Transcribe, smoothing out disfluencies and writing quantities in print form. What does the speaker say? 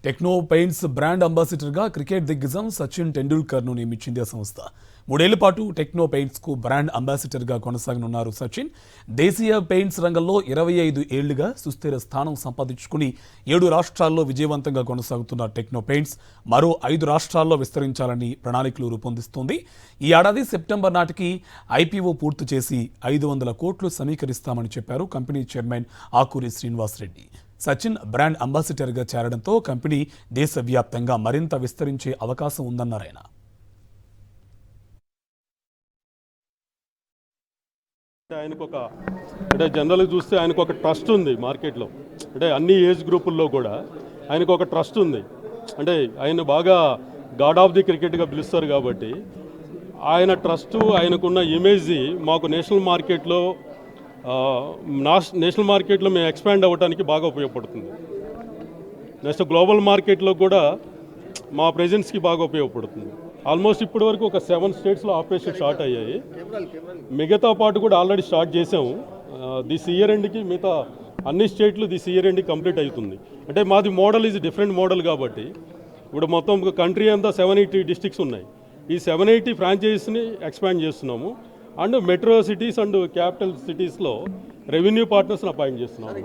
Techno paints brand అంబాసిడర్గా cricket దిగ్గజం సచిన్ టెండూల్కర్ను నియమించింది ఆ సంస్థ. 3 ఏళ్ల పాటు టెక్నో పెయింట్స్కు బ్రాండ్ అంబాసిడర్గా కొనసాగనున్నారు సచిన్. దేశీయ పెయింట్స్ రంగంలో 25 ఏళ్లుగా సుస్థిర స్థానం సంపాదించుకుని 7 రాష్ట్రాల్లో విజయవంతంగా కొనసాగుతున్న టెక్నో పెయింట్స్ మరో 5 రాష్ట్రాల్లో విస్తరించాలని ప్రణాళికలు రూపొందిస్తోంది. ఈ ఏడాది సెప్టెంబర్ నాటికి ఐపీఓ పూర్తి చేసి 500 కోట్లు సమీకరిస్తామని చెప్పారు company chairman Akuri Srinivasa Reddy. Sachin brand అంబాసిడర్గా చేరడంతో కంపెనీ దేశవ్యాప్తంగా మరింత విస్తరించే అవకాశం ఉందన్నారాయన. జనరల్గా చూస్తే ఆయనకు ఒక ట్రస్ట్ ఉంది మార్కెట్లో. అంటే అన్ని ఏజ్ గ్రూపుల్లో కూడా ఆయనకు ఒక ట్రస్ట్ ఉంది. అంటే ఆయన బాగా గాడ్ ఆఫ్ ది క్రికెట్గా పిలుస్తారు కాబట్టి ఆయన ట్రస్టు, ఆయనకున్న ఇమేజ్ మాకు నేషనల్ మార్కెట్లో మేము ఎక్స్పాండ్ అవ్వడానికి బాగా ఉపయోగపడుతుంది. నెక్స్ట్ గ్లోబల్ మార్కెట్లో కూడా మా ప్రెజెన్స్కి బాగా ఉపయోగపడుతుంది. ఆల్మోస్ట్ ఇప్పటి వరకు ఒక 7 స్టేట్స్లో ఆపరేషన్ స్టార్ట్ అయ్యాయి. మిగతా పాటు కూడా ఆల్రెడీ స్టార్ట్ చేసాము. దిస్ ఇయర్ ఎండ్కి మిగతా అన్ని స్టేట్లు దిస్ ఇయర్ ఎండ్కి కంప్లీట్ అవుతుంది. అంటే మాది మోడల్ ఈజ్ డిఫరెంట్ మోడల్ కాబట్టి ఇప్పుడు మొత్తం కంట్రీ అంతా 780 డిస్ట్రిక్ట్స్ ఉన్నాయి. ఈ 780 ఫ్రాంచైజీస్ని ఎక్స్పాండ్ చేస్తున్నాము. And metro cities and capital సిటీస్లో రెవెన్యూ పార్ట్నర్స్ని అపాయింట్ చేస్తున్నాము.